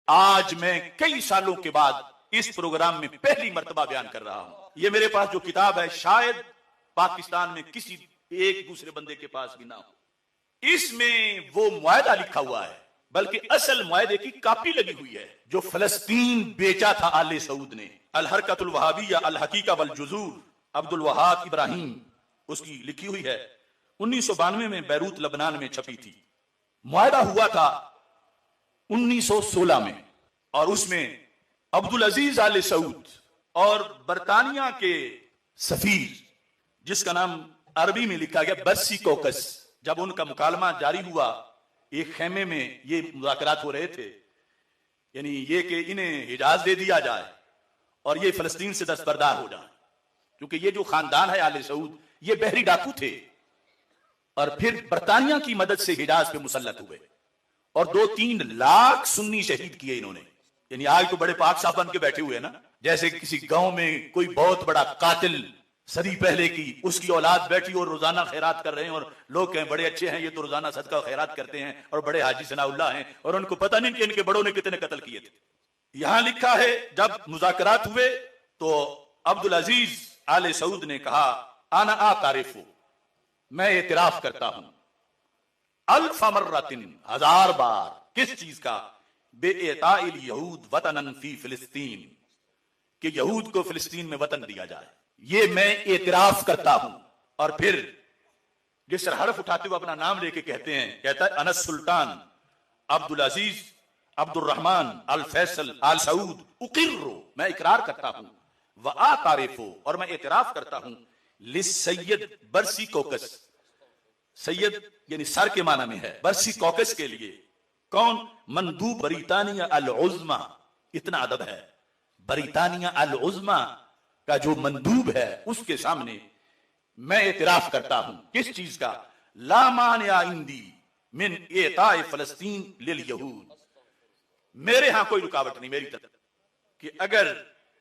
آج میں کئی سالوں کے بعد اس پروگرام میں پہلی مرتبہ بیان کر رہا ہوں. یہ میرے پاس جو کتاب ہے شاید پاکستان میں کسی ایک دوسرے بندے کے پاس بھی نہ ہو. اس میں وہ معاہدہ لکھا ہوا ہے، بلکہ اصل معاہدے کی کاپی لگی ہوئی ہے جو فلسطین بیچا تھا آل سعود نے. الحرکت الوہابیہ الحقیقہ والجذور، عبد الوہاب ابراہیم، اس کی لکھی ہوئی ہے. 1992 میں بیروت لبنان میں چھپی تھی. معاہدہ ہوا تھا 1916 میں، اور اس میں عبدالعزیز آل سعود اور برطانیہ کے سفیر، جس کا نام عربی میں لکھا گیا برسی کوکس، جب ان کا مکالمہ جاری ہوا، ایک خیمے میں یہ مذاکرات ہو رہے تھے، یعنی یہ کہ انہیں حجاز دے دیا جائے اور یہ فلسطین سے دستبردار ہو جائیں، کیونکہ یہ جو خاندان ہے آل سعود یہ بحری ڈاکو تھے، اور پھر برطانیہ کی مدد سے حجاز پہ مسلط ہوئے اور 2-3 لاکھ سنی شہید کیے انہوں نے. یعنی آج تو بڑے پاک صاحب بن کے بیٹھے ہوئے نا، جیسے کسی گاؤں میں کوئی بہت بڑا قاتل صدی پہلے کی اس کی اولاد بیٹھی اور روزانہ خیرات کر رہے ہیں، اور لوگ کہیں بڑے اچھے ہیں یہ تو روزانہ صدقہ خیرات کرتے ہیں اور بڑے حاجی ثناء اللہ ہیں، اور ان کو پتہ نہیں کہ ان کے بڑوں نے کتنے قتل کیے تھے. یہاں لکھا ہے جب مذاکرات ہوئے تو عبدالعزیز آل سعود نے کہا انا اعترف، میں اعتراف کرتا ہوں، الف مرۃ، 1000 بار، کس چیز کا؟ بے اعطاء الیہود وطنا فی فلسطین، کہ یہود کو فلسطین میں وطن دیا جائے، یہ میں اعتراف کرتا ہوں. اور پھر جس طرح حرف اٹھاتے ہوئے اپنا نام لے کے کہتے ہیں، کہتا ہے انا السلطان عبدالعزیز عبد الرحمن الفیصل آل سعود اقر، میں اقرار کرتا ہوں، واعترف، اور میں اعتراف کرتا ہوں، للسید برسی کوکس، سید یعنی سر کے معنی میں ہے، برسی کوکس کے لیے. کون؟ مندوب بریطانیہ العظمی، اتنا ادب ہے، بریطانیہ العظمی کا جو مندوب ہے اس کے سامنے میں اعتراف کرتا ہوں. کس چیز کا؟ لا مانع عندی من اعطاء فلسطین للیہود، میرے ہاں کوئی رکاوٹ نہیں میری طرف کہ اگر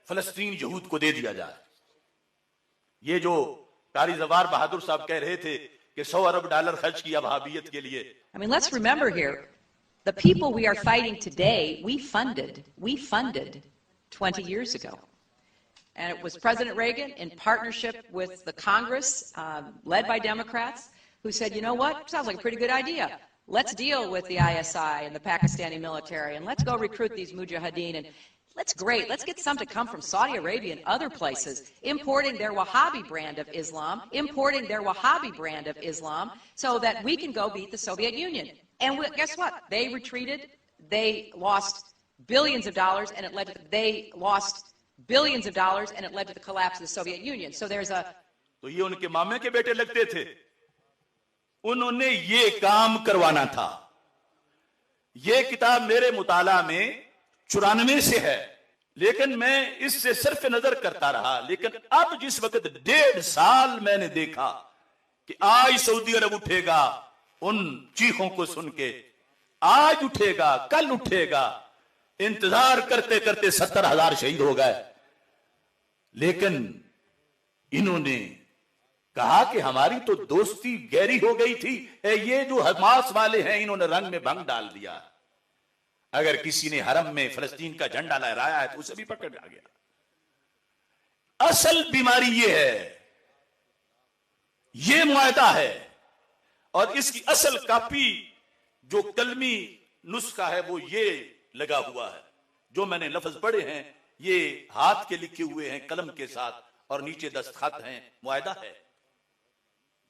فلسطین یہود کو دے دیا جائے. یہ جو قاری زوار بہادر صاحب کہہ رہے تھے کہ 100 ارب ڈالر خرچ کیا وہابیت کے لیے. I mean, let's remember here, the people we are fighting today, we funded 20 years ago. And it was President Reagan in partnership with the Congress, led by Democrats, who said, you know what, sounds like a pretty good idea. Let's deal with the ISI and the Pakistani military, and let's go recruit these mujahideen, and let's get some to come from Saudi Arabia and other places, importing their Wahhabi brand of Islam, so that we can go beat the Soviet Union. And guess what? They retreated, they lost billions of dollars, and it led to the collapse of the Soviet Union. So there's a... تو یہ ان کے مامے کے بیٹے لگتے تھے، انہوں نے یہ کام کروانا تھا. یہ کتاب میرے مطالعہ میں 94 سے ہے، لیکن میں اس سے صرف نظر کرتا رہا. لیکن اب جس وقت 1.5 سال میں نے دیکھا کہ آج سعودی عرب اٹھے گا ان چیخوں کو سن کے، آج اٹھے گا، کل اٹھے گا، انتظار کرتے کرتے 70,000 شہید ہو گئے. لیکن انہوں نے کہا کہ ہماری تو دوستی گہری ہو گئی تھی، یہ جو حماس والے ہیں انہوں نے رنگ میں بھنگ ڈال دیا. اگر کسی نے حرم میں فلسطین کا جھنڈا لہرایا ہے تو اسے بھی پکڑ لیا گیا. اصل بیماری یہ ہے، یہ معاہدہ ہے، اور اس کی اصل کاپی جو کلمی نسخہ ہے وہ یہ لگا ہوا ہے. جو میں نے لفظ پڑھے ہیں یہ ہاتھ کے لکھے ہوئے ہیں قلم کے ساتھ، اور نیچے دستخط ہیں. معاہدہ ہے.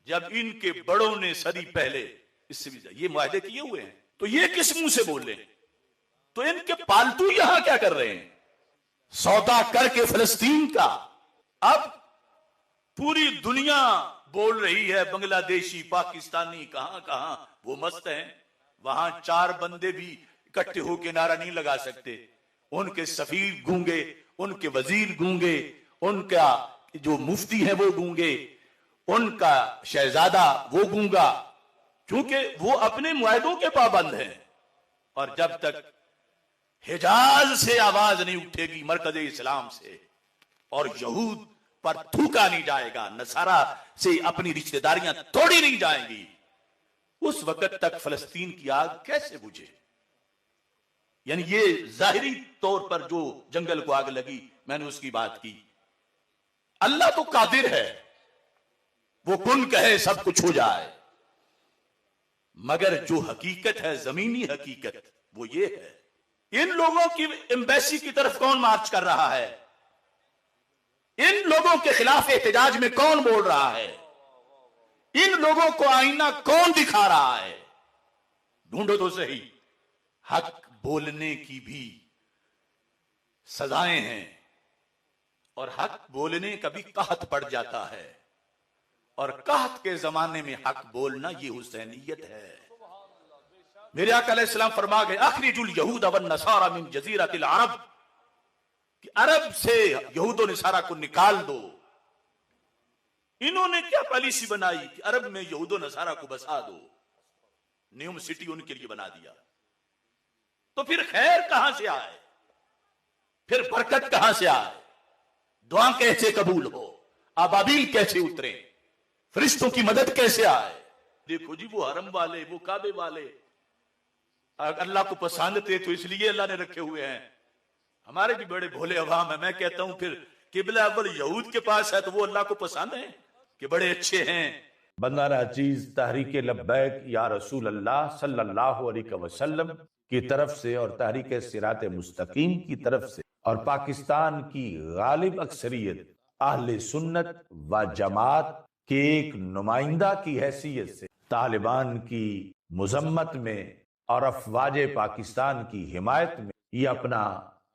جب ان کے بڑوں نے صدی پہلے اس سے بھی یہ معاہدے کیے ہوئے ہیں تو یہ کس منہ سے بول رہے ہیں؟ تو ان کے پالتو یہاں کیا کر رہے ہیں؟ سودا کر کے فلسطین کا. اب پوری دنیا بول رہی ہے، بنگلہ دیشی، پاکستانی، کہاں کہاں وہ مست ہیں. وہاں 4 بندے بھی اکٹھے ہو کے نعرہ نہیں لگا سکتے. ان کے سفیر گونگے، ان کے وزیر گونگے، ان کا جو مفتی ہیں وہ گونگے، ان کا شہزادہ وہ گونگا، کیونکہ وہ اپنے معاہدوں کے پابند ہیں. اور جب تک حجاز سے آواز نہیں اٹھے گی، مرکز اسلام سے، اور یہود پر تھوکا نہیں جائے گا، نصارہ سے اپنی رشتہ داریاں توڑی نہیں جائیں گی، اس وقت تک فلسطین کی آگ کیسے بجھے؟ یعنی یہ ظاہری طور پر جو جنگل کو آگ لگی میں نے اس کی بات کی. اللہ تو قادر ہے، وہ کن کہے سب کچھ ہو جائے، مگر جو حقیقت ہے زمینی حقیقت وہ یہ ہے. ان لوگوں کی ایمبیسی کی طرف کون مارچ کر رہا ہے؟ ان لوگوں کے خلاف احتجاج میں کون بول رہا ہے؟ ان لوگوں کو آئینہ کون دکھا رہا ہے؟ ڈھونڈو تو صحیح. حق بولنے کی بھی سزائیں ہیں، اور حق بولنے کا بھی قحط پڑ جاتا ہے، اور قحط کے زمانے میں حق بولنا یہ حسینیت ہے. میرے آقا علیہ السلام فرما گئے اخرجوا اليہود والنصارى من جزیرۃ العرب، کہ عرب سے یہود و نصارہ کو نکال دو. انہوں نے کیا پالیسی بنائی کہ عرب میں یہود و نصارہ کو بسا دو، نیوم سٹی ان کے لیے بنا دیا. تو پھر خیر کہاں سے آئے؟ پھر برکت کہاں سے آئے؟ دعا کیسے قبول ہو؟ ابابیل کیسے اترے؟ فرشتوں کی مدد کیسے آئے؟ دیکھو جی وہ حرم والے، وہ کعبے والے اللہ کو پسند تھے تو اس لیے اللہ نے رکھے ہوئے ہیں. ہمارے بھی بڑے بھولے عوام ہیں. میں کہتا ہوں پھر قبلہ اول یہود کے پاس ہے تو وہ اللہ کو پسند ہیں کہ بڑے اچھے ہیں. بندہ ناچیز تحریک لبیک یا رسول اللہ صلی اللہ علیہ وسلم کی طرف سے اور تحریک صراط مستقیم کی طرف سے اور پاکستان کی غالب اکثریت اہل سنت و جماعت کے ایک نمائندہ کی حیثیت سے طالبان کی مذمت میں اور افواج پاکستان کی حمایت میں یہ اپنا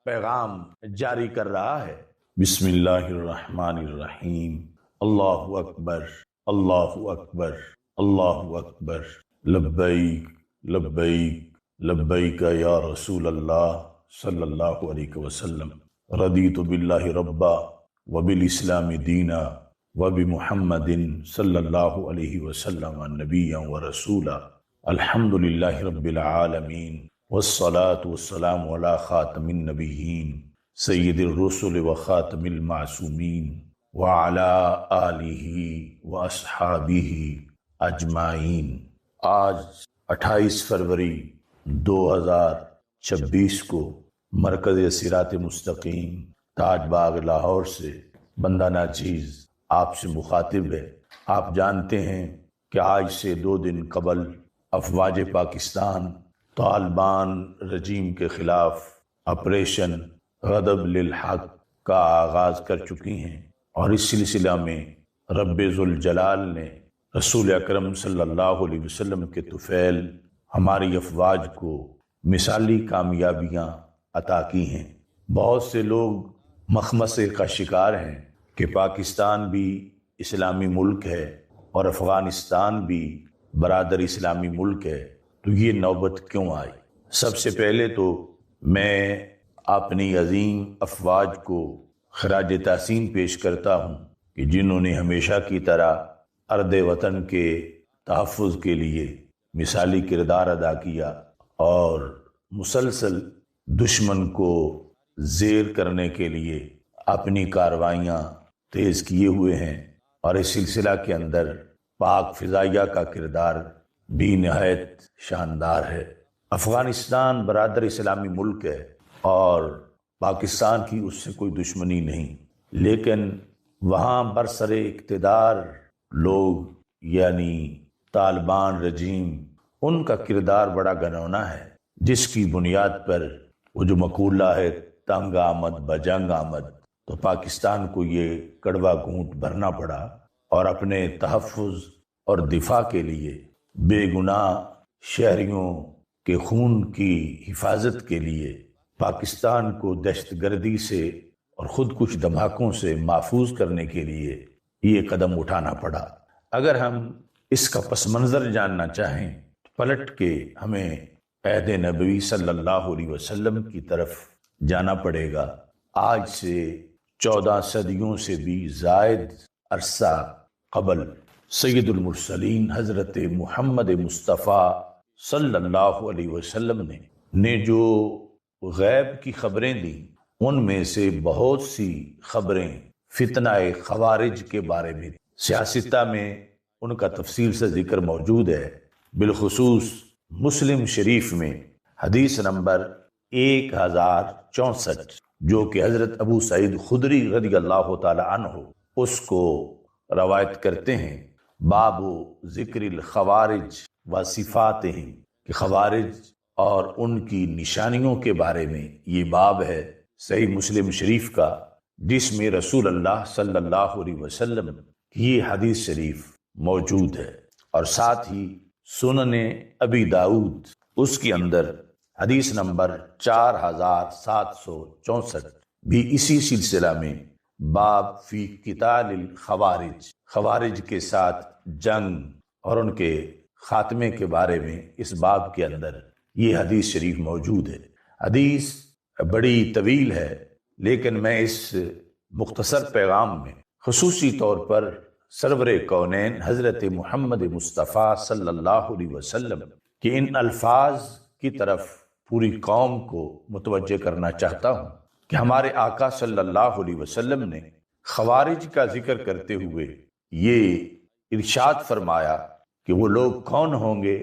پیغام جاری کر رہا ہے. بسم اللہ الرحمن الرحیم. اللہ اکبر اللہ اکبر اللہ اکبر. لبیک لبیک لبیک یا رسول اللہ صلی اللہ علیہ وسلم. رضیت باللہ ربا وبالاسلام دینا وبمحمد صلی اللہ علیہ وسلم نبیا ورسولا. الحمد للہ رب العالمین والصلاة والسلام علی خاتم النبیین سید الرسل وخاتم المعصومین وعلی آلہ واصحابہ اجمعین. آج 28 فروری 2026 کو مرکز صراط مستقیم تاج باغ لاہور سے بندہ ناچیز آپ سے مخاطب ہے. آپ جانتے ہیں کہ آج سے 2 دن قبل افواج پاکستان طالبان رجیم کے خلاف آپریشن غضب للحق کا آغاز کر چکی ہیں، اور اس سلسلہ میں رب ذوالجلال نے رسول اکرم صلی اللہ علیہ وسلم کے طفیل ہماری افواج کو مثالی کامیابیاں عطا کی ہیں. بہت سے لوگ مخمصے کا شکار ہیں کہ پاکستان بھی اسلامی ملک ہے اور افغانستان بھی برادر اسلامی ملک ہے، تو یہ نوبت کیوں آئی؟ سب سے پہلے تو میں اپنی عظیم افواج کو خراج تحسین پیش کرتا ہوں کہ جنہوں نے ہمیشہ کی طرح ارض وطن کے تحفظ کے لیے مثالی کردار ادا کیا اور مسلسل دشمن کو زیر کرنے کے لیے اپنی کارروائیاں تیز کیے ہوئے ہیں، اور اس سلسلہ کے اندر پاک فضائیہ کا کردار بھی نہایت شاندار ہے. افغانستان برادر اسلامی ملک ہے اور پاکستان کی اس سے کوئی دشمنی نہیں، لیکن وہاں برسر اقتدار لوگ یعنی طالبان رجیم، ان کا کردار بڑا گھنونا ہے، جس کی بنیاد پر وہ جو مقولہ ہے تنگ آمد بجنگ آمد، تو پاکستان کو یہ کڑوا گھونٹ بھرنا پڑا اور اپنے تحفظ اور دفاع کے لیے بے گناہ شہریوں کے خون کی حفاظت کے لیے پاکستان کو دہشت گردی سے اور خود کش دھماکوں سے محفوظ کرنے کے لیے یہ قدم اٹھانا پڑا. اگر ہم اس کا پس منظر جاننا چاہیں تو پلٹ کے ہمیں عہد نبوی صلی اللہ علیہ وسلم کی طرف جانا پڑے گا. آج سے 14 صدیوں سے بھی زائد عرصہ قبل سید المرسلین حضرت محمد مصطفیٰ صلی اللہ علیہ وسلم نے جو غیب کی خبریں دیں، ان میں سے بہت سی خبریں فتنہ خوارج کے بارے میں. سیاستہ میں ان کا تفصیل سے ذکر موجود ہے، بالخصوص مسلم شریف میں حدیث نمبر 1064 جو کہ حضرت ابو سعید خدری رضی اللہ تعالی عنہ اس کو روایت کرتے ہیں، باب ذکر الخوارج و صفاتہم، کہ خوارج اور ان کی نشانیوں کے بارے میں یہ باب ہے صحیح مسلم شریف کا، جس میں رسول اللہ صلی اللہ علیہ وسلم کی یہ حدیث شریف موجود ہے، اور ساتھ ہی سنن ابی داؤد اس کے اندر حدیث نمبر 4764 بھی اسی سلسلہ میں باب فی قتال الخوارج، خوارج کے ساتھ جنگ اور ان کے خاتمے کے بارے میں اس باب کے اندر یہ حدیث شریف موجود ہے۔ حدیث بڑی طویل ہے، لیکن میں اس مختصر پیغام میں خصوصی طور پر سرور کونین حضرت محمد مصطفیٰ صلی اللہ علیہ وسلم کے ان الفاظ کی طرف پوری قوم کو متوجہ کرنا چاہتا ہوں کہ ہمارے آقا صلی اللہ علیہ وسلم نے خوارج کا ذکر کرتے ہوئے یہ ارشاد فرمایا کہ وہ لوگ کون ہوں گے،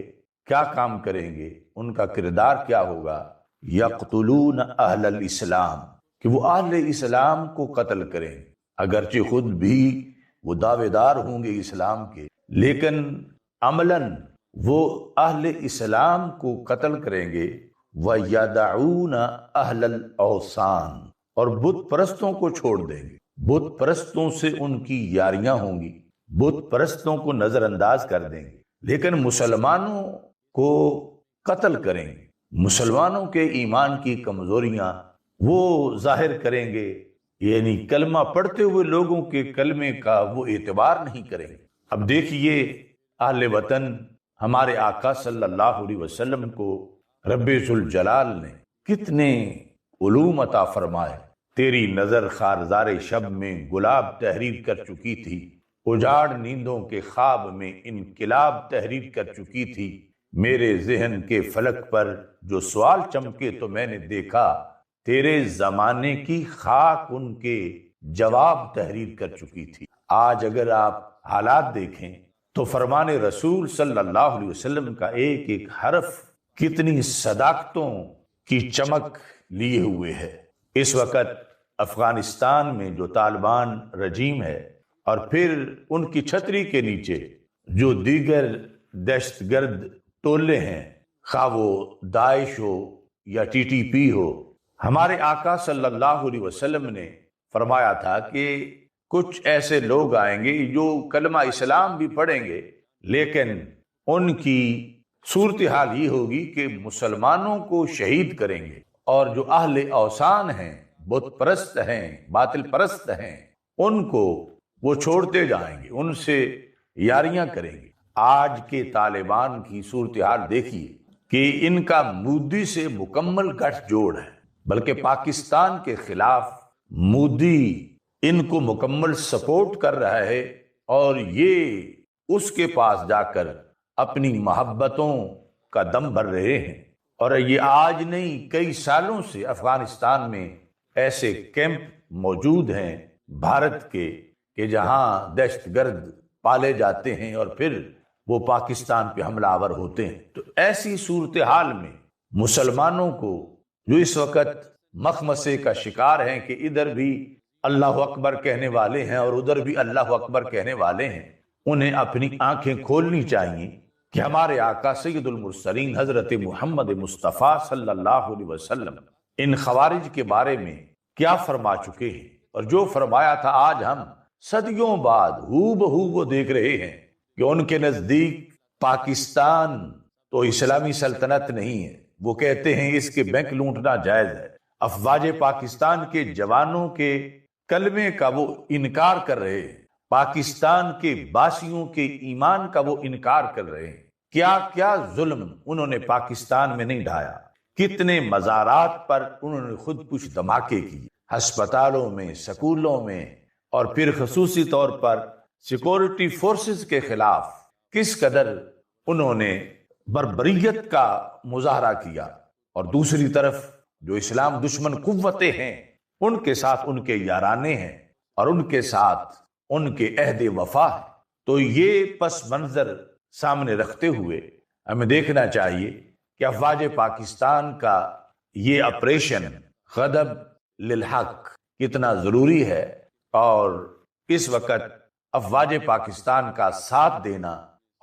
کیا کام کریں گے، ان کا کردار کیا ہوگا، یقتلون اہل الاسلام، کہ وہ اہل اسلام کو قتل کریں، اگرچہ خود بھی وہ دعوے دار ہوں گے اسلام کے، لیکن عملاً وہ اہل اسلام کو قتل کریں گے، وَيَدَعُونَ أَهْلَ الْأَوْثَانِ، اور بت پرستوں کو چھوڑ دیں گے، بت پرستوں سے ان کی یاریاں ہوں گی، بت پرستوں کو نظر انداز کر دیں گے، لیکن مسلمانوں کو قتل کریں گے، مسلمانوں کے ایمان کی کمزوریاں وہ ظاہر کریں گے، یعنی کلمہ پڑھتے ہوئے لوگوں کے کلمے کا وہ اعتبار نہیں کریں گے۔ اب دیکھیے اہل وطن ہمارے آقا صلی اللہ علیہ وسلم کو رب ذوالجلال نے کتنے علوم عطا فرمائے۔ تیری نظر خارزار شب میں گلاب تحریر کر چکی تھی، اجاڑ نیندوں کے خواب میں انقلاب تحریر کر چکی تھی، میرے ذہن کے فلک پر جو سوال چمکے تو میں نے دیکھا، تیرے زمانے کی خاک ان کے جواب تحریر کر چکی تھی۔ آج اگر آپ حالات دیکھیں تو فرمان رسول صلی اللہ علیہ وسلم کا ایک ایک حرف کتنی صداقتوں کی چمک لیے ہوئے ہے۔ اس وقت افغانستان میں جو طالبان رجیم ہے اور پھر ان کی چھتری کے نیچے جو دیگر دہشت گرد ٹولے ہیں، خواہ وہ داعش ہو یا ٹی ٹی پی ہو، ہمارے آقا صلی اللہ علیہ وسلم نے فرمایا تھا کہ کچھ ایسے لوگ آئیں گے جو کلمہ اسلام بھی پڑھیں گے، لیکن ان کی صورتحال یہ ہوگی کہ مسلمانوں کو شہید کریں گے، اور جو اہل اوثان ہیں، بت پرست ہیں، باطل پرست ہیں، ان کو وہ چھوڑتے جائیں گے، ان سے یاریاں کریں گے۔ آج کے طالبان کی صورتحال دیکھیے کہ ان کا مودی سے مکمل گٹھ جوڑ ہے، بلکہ پاکستان کے خلاف مودی ان کو مکمل سپورٹ کر رہا ہے، اور یہ اس کے پاس جا کر اپنی محبتوں کا دم بھر رہے ہیں۔ اور یہ آج نہیں، کئی سالوں سے افغانستان میں ایسے کیمپ موجود ہیں بھارت کے کہ جہاں دہشت گرد پالے جاتے ہیں اور پھر وہ پاکستان پہ حملہ آور ہوتے ہیں۔ تو ایسی صورتحال میں مسلمانوں کو جو اس وقت مخمصے کا شکار ہیں کہ ادھر بھی اللہ اکبر کہنے والے ہیں اور ادھر بھی اللہ اکبر کہنے والے ہیں، انہیں اپنی آنکھیں کھولنی چاہیے کہ ہمارے آقا سید المرسلین حضرت محمد مصطفیٰ صلی اللہ علیہ وسلم ان خوارج کے بارے میں کیا فرما چکے ہیں، اور جو فرمایا تھا آج ہم صدیوں بعد ہو بہو وہ دیکھ رہے ہیں کہ ان کے نزدیک پاکستان تو اسلامی سلطنت نہیں ہے، وہ کہتے ہیں اس کے بینک لوٹنا جائز ہے، افواج پاکستان کے جوانوں کے کلمے کا وہ انکار کر رہے ہیں، پاکستان کے باسیوں کے ایمان کا وہ انکار کر رہے ہیں۔ کیا کیا ظلم انہوں نے پاکستان میں نہیں ڈھایا، کتنے مزارات پر انہوں نے خود کش دھماکے کیے، ہسپتالوں میں، سکولوں میں، اور پھر خصوصی طور پر سیکورٹی فورسز کے خلاف کس قدر انہوں نے بربریت کا مظاہرہ کیا، اور دوسری طرف جو اسلام دشمن قوتیں ہیں ان کے ساتھ ان کے یارانے ہیں اور ان کے ساتھ ان کے عہد وفا ہے۔ تو یہ پس منظر سامنے رکھتے ہوئے ہمیں دیکھنا چاہیے کہ افواج پاکستان کا یہ آپریشن غضب للحق کتنا ضروری ہے، اور اس وقت افواج پاکستان کا ساتھ دینا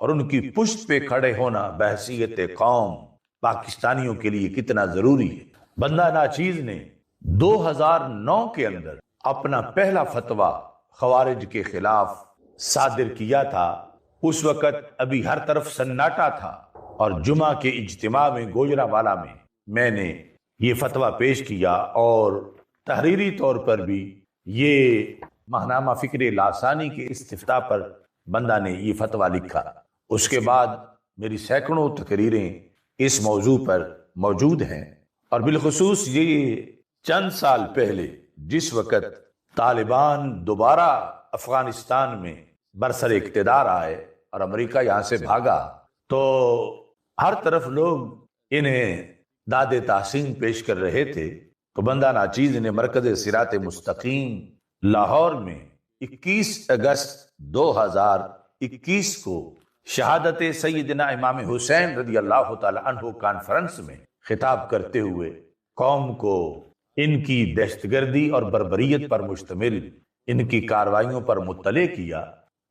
اور ان کی پشت پہ کھڑے ہونا بحیثیت قوم پاکستانیوں کے لیے کتنا ضروری ہے۔ بندہ ناچیز نے 2009 کے اندر اپنا پہلا فتویٰ خوارج کے خلاف صادر کیا تھا۔ اس وقت ابھی ہر طرف سناٹا تھا، اور جمعہ کے اجتماع میں گوجرانوالہ میں نے یہ فتویٰ پیش کیا، اور تحریری طور پر بھی یہ ماہنامہ فکر لاسانی کے استفتاء پر بندہ نے یہ فتویٰ لکھا۔ اس کے بعد میری سینکڑوں تقریریں اس موضوع پر موجود ہیں، اور بالخصوص یہ چند سال پہلے جس وقت طالبان دوبارہ افغانستان میں برسر اقتدار آئے اور امریکہ یہاں سے بھاگا، تو ہر طرف لوگ انہیں داد تحسین پیش کر رہے تھے۔ تو بندہ ناچیز نے مرکز صراط مستقیم لاہور میں 21 اگست 2021 کو شہادت سیدنا امام حسین رضی اللہ تعالی عنہ کانفرنس میں خطاب کرتے ہوئے قوم کو ان کی دہشت گردی اور بربریت پر مشتمل ان کی کارروائیوں پر مطلع کیا،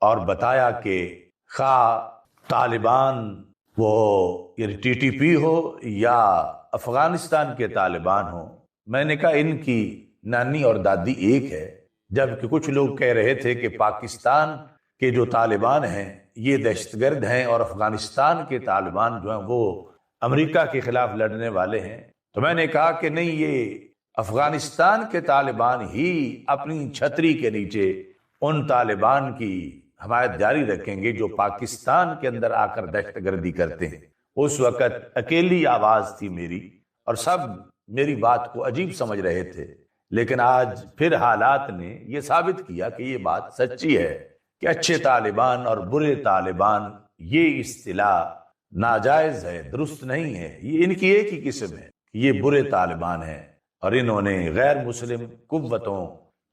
اور بتایا کہ خواہ طالبان وہ ٹی ٹی پی ہو یا افغانستان کے طالبان ہو، میں نے کہا ان کی نانی اور دادی ایک ہے، جبکہ کچھ لوگ کہہ رہے تھے کہ پاکستان کے جو طالبان ہیں یہ دہشت گرد ہیں اور افغانستان کے طالبان جو ہیں وہ امریکہ کے خلاف لڑنے والے ہیں۔ تو میں نے کہا کہ نہیں، یہ افغانستان کے طالبان ہی اپنی چھتری کے نیچے ان طالبان کی حمایت جاری رکھیں گے جو پاکستان کے اندر آ کر دہشت گردی کرتے ہیں۔ اس وقت اکیلی آواز تھی میری، اور سب میری بات کو عجیب سمجھ رہے تھے، لیکن آج پھر حالات نے یہ ثابت کیا کہ یہ بات سچی ہے کہ اچھے طالبان اور برے طالبان یہ اصطلاح ناجائز ہے، درست نہیں ہے۔ یہ ان کی ایک ہی قسم ہے، یہ برے طالبان ہیں، اور انہوں نے غیر مسلم قوتوں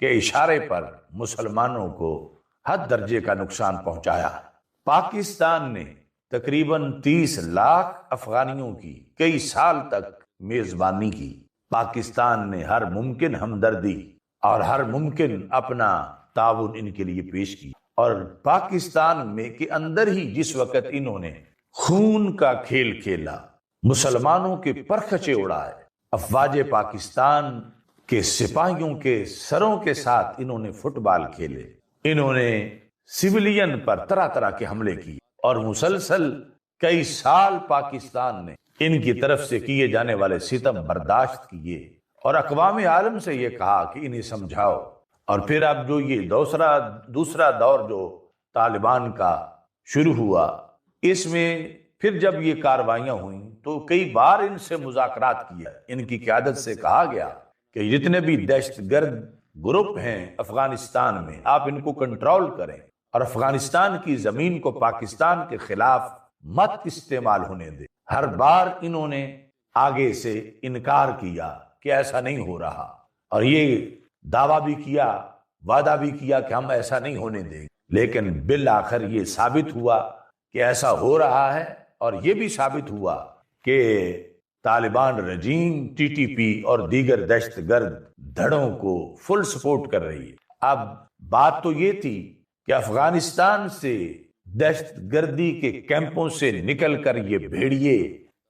کے اشارے پر مسلمانوں کو حد درجے کا نقصان پہنچایا۔ پاکستان نے تقریباً 30 لاکھ افغانیوں کی کئی سال تک میزبانی کی۔ پاکستان نے ہر ممکن ہمدردی اور ہر ممکن اپنا تعاون ان کے لیے پیش کی، اور پاکستان میں کے اندر ہی جس وقت انہوں نے خون کا کھیل کھیلا، مسلمانوں کے پرخچے اڑائے، افواج پاکستان کے سپاہیوں کے سروں کے ساتھ انہوں نے فٹ بال کھیلے، انہوں نے سویلین پر طرح طرح کے حملے کیے، اور مسلسل کئی سال پاکستان نے ان کی طرف سے کیے جانے والے ستم برداشت کیے، اور اقوام عالم سے یہ کہا کہ انہیں سمجھاؤ۔ اور پھر اب جو یہ دوسرا دور جو طالبان کا شروع ہوا، اس میں پھر جب یہ کارروائیاں ہوئیں تو کئی بار ان سے مذاکرات کیا، ان کی قیادت سے کہا گیا کہ جتنے بھی دہشت گرد گروپ ہیں افغانستان میں آپ ان کو کنٹرول کریں، اور افغانستان کی زمین کو پاکستان کے خلاف مت استعمال ہونے دیں۔ ہر بار انہوں نے آگے سے انکار کیا کہ ایسا نہیں ہو رہا، اور یہ دعویٰ بھی کیا، وعدہ بھی کیا کہ ہم ایسا نہیں ہونے دیں گے، لیکن بالآخر یہ ثابت ہوا کہ ایسا ہو رہا ہے، اور یہ بھی ثابت ہوا کہ طالبان رجیم ٹی ٹی پی اور دیگر دہشت گرد دھڑوں کو فل سپورٹ کر رہی ہے۔ اب بات تو یہ تھی کہ افغانستان سے دہشت گردی کے کیمپوں سے نکل کر یہ بھیڑیے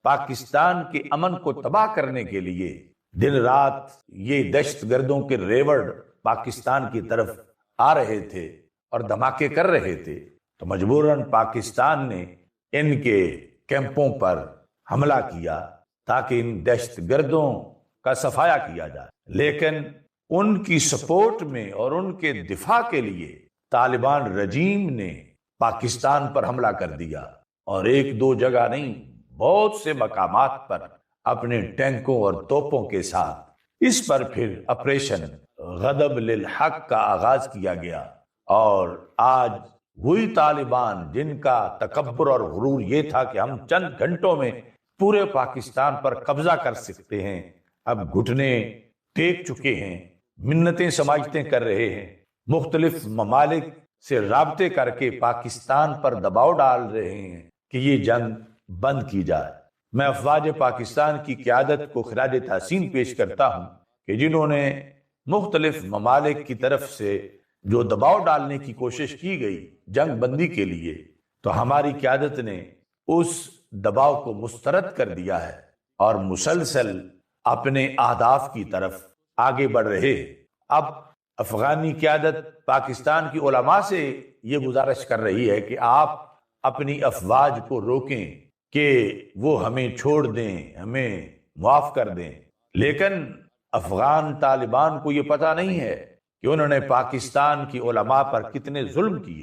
پاکستان کے امن کو تباہ کرنے کے لیے دن رات یہ دہشت گردوں کے ریوڑ پاکستان کی طرف آ رہے تھے اور دھماکے کر رہے تھے، تو مجبوراً پاکستان نے ان کے کیمپوں پر حملہ کیا تاکہ ان دہشت گردوں کا صفایا کیا جائے، لیکن ان کی سپورٹ میں اور ان کے دفاع کے لیے طالبان رجیم نے پاکستان پر حملہ کر دیا، اور ایک دو جگہ نہیں، بہت سے مقامات پر اپنے ٹینکوں اور توپوں کے ساتھ۔ اس پر پھر آپریشن غضب للحق کا آغاز کیا گیا، اور آج وہی طالبان جن کا تکبر اور غرور یہ تھا کہ ہم چند گھنٹوں میں پورے پاکستان پر قبضہ کر سکتے ہیں، اب گھٹنے ٹیک چکے ہیں، منتیں سماجتیں کر رہے ہیں، مختلف ممالک سے رابطے کر کے پاکستان پر دباؤ ڈال رہے ہیں کہ یہ جنگ بند کی جائے۔ میں افواج پاکستان کی قیادت کو خراج تحسین پیش کرتا ہوں کہ جنہوں نے مختلف ممالک کی طرف سے جو دباؤ ڈالنے کی کوشش کی گئی جنگ بندی کے لیے، تو ہماری قیادت نے اس دباؤ کو مسترد کر دیا ہے اور مسلسل اپنے اہداف کی طرف آگے بڑھ رہے ہیں۔ اب افغانی قیادت پاکستان کی علماء سے یہ گزارش کر رہی ہے کہ آپ اپنی افواج کو روکیں کہ وہ ہمیں چھوڑ دیں، ہمیں معاف کر دیں، لیکن افغان طالبان کو یہ پتہ نہیں ہے کہ انہوں نے پاکستان کی علماء پر کتنے ظلم کیے۔